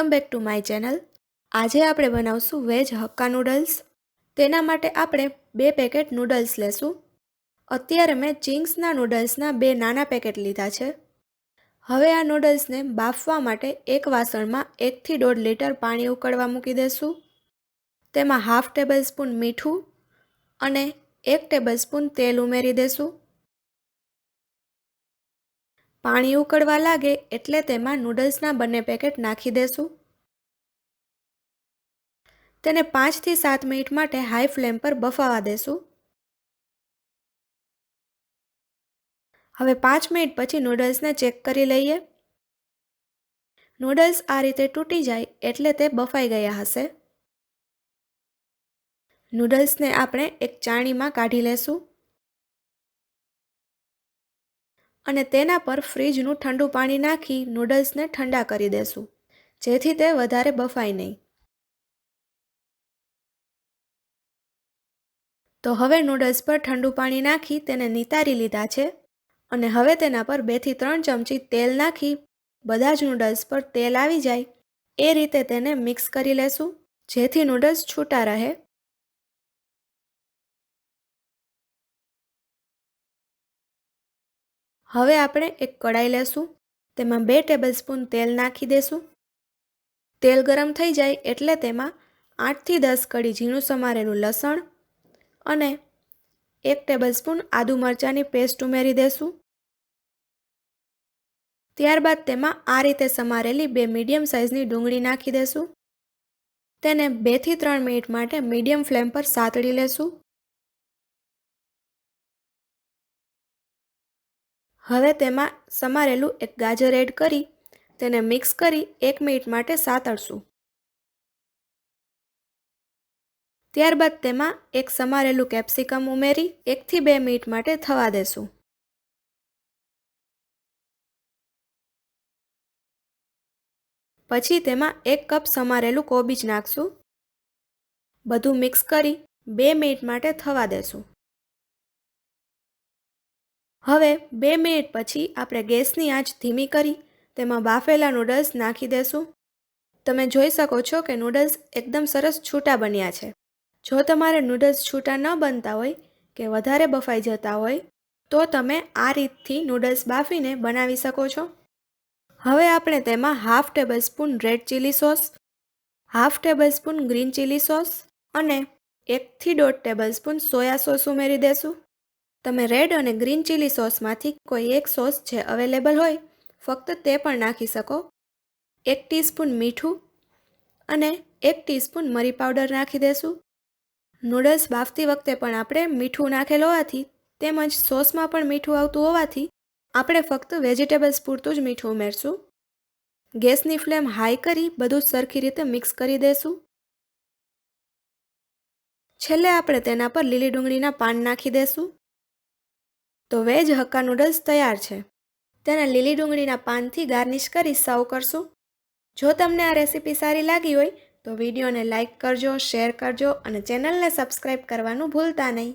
Welcome back to my channel. આજે આપણે બનાવશું વેજ હક્કા નૂડલ્સ। તેના માટે આપણે 2 પેકેટ નૂડલ્સ લેશું। અત્યારે મેં ચિંગ્સના નૂડલ્સના 2 નાના પેકેટ લીધા છે। હવે આ નૂડલ્સને બાફવા માટે એક વાસણમાં 1 થી 1.5 લીટર પાણી ઉકળવા મૂકી દેશું। તેમાં હાફ ટેબલ સ્પૂન મીઠું અને 1 ટેબલ સ્પૂન તેલ ઉમેરી દેશું। પાણી ઉકળવા લાગે એટલે તેમાં નૂડલ્સના બંને પેકેટ નાખી દેશું। તેને 5 થી 7 મિનિટ માટે હાઈ ફ્લેમ પર બફાવા દેશું। હવે 5 મિનિટ પછી નૂડલ્સને ચેક કરી લઈએ। નૂડલ્સ આ રીતે તૂટી જાય એટલે તે બફાઈ ગયા હશે। નૂડલ્સને આપણે એક ચાણીમાં કાઢી લેશું અને તેના પર ફ્રીજનું ઠંડુ પાણી નાખી નૂડલ્સને ઠંડા કરી દેશું, જેથી તે વધારે બફાય નહીં। તો હવે નૂડલ્સ પર ઠંડુ પાણી નાખી તેને નિતારી લીધા છે અને હવે તેના પર 2 થી 3 ચમચી તેલ નાખી બધા જ નૂડલ્સ પર તેલ આવી જાય એ રીતે તેને મિક્સ કરી લેશું, જેથી નૂડલ્સ છૂટા રહે। હવે આપણે એક કડાઈ લેશું, તેમાં 2 ટેબલસ્પૂન તેલ નાખી દેશું। તેલ ગરમ થઈ જાય એટલે તેમાં 8 થી 10 કળી ઝીણું સમારેલું લસણ અને 1 ટેબલસ્પૂન આદુ મરચાંની પેસ્ટ ઉમેરી દેશું। ત્યારબાદ તેમાં આ રીતે સમારેલી 2 મીડિયમ સાઇઝની ડુંગળી નાખી દેશું। તેને 2 થી 3 મિનિટ માટે મીડિયમ ફ્લેમ પર સાતળી લેશું। હવે તેમાં સમારેલું એક ગાજર એડ કરી તેને મિક્સ કરી 1 મિનિટ માટે સાતળશું। ત્યારબાદ તેમાં એક સમારેલું કેપ્સિકમ ઉમેરી 1 થી 2 મિનિટ માટે થવા દેશું। પછી તેમાં 1 કપ સમારેલું કોબીજ નાખશું। બધું મિક્સ કરી 2 મિનિટ માટે થવા દેશું। હવે 2 મિનિટ પછી આપણે ગેસની આંચ ધીમી કરી તેમાં બાફેલા નૂડલ્સ નાખી દેશું। તમે જોઈ શકો છો કે નૂડલ્સ એકદમ સરસ છૂટા બન્યા છે। જો તમારે નૂડલ્સ છૂટા ન બનતા હોય કે વધારે બફાઈ જતા હોય તો તમે આ રીતથી નૂડલ્સ બાફીને બનાવી શકો છો। હવે આપણે તેમાં half table spoon red chilli sauce, half table spoon green chilli sauce અને 1 થી 1.5 ટેબલ સ્પૂન સોયા સોસ ઉમેરી દેશું। તમે રેડ અને ગ્રીન ચીલી સોસમાંથી કોઈ એક સોસ જે અવેલેબલ હોય ફક્ત તે પણ નાખી શકો। 1 ટીસ્પૂન મીઠું અને 1 ટીસ્પૂન મરી પાવડર નાખી દેશું। નૂડલ્સ બાફતી વખતે પણ આપણે મીઠું નાખેલ હોવાથી તેમજ સોસમાં પણ મીઠું આવતું હોવાથી આપણે ફક્ત વેજીટેબલ્સ પૂરતું જ મીઠું ઉમેરશું। ગેસની ફ્લેમ હાઈ કરી બધું સરખી રીતે મિક્સ કરી દેશું। છેલ્લે આપણે તેના પર લીલી ડુંગળીના પાન નાખી દેશું। તો વેજ હક્કા નૂડલ્સ તૈયાર છે। તેને લીલી ડુંગળીના પાનથી ગાર્નિશ કરી સર્વ કરશું। જો તમને આ રેસીપી સારી લાગી હોય તો વિડીયોને લાઇક કરજો, શેર કરજો અને ચેનલને સબસ્ક્રાઈબ કરવાનું ભૂલતા નહીં।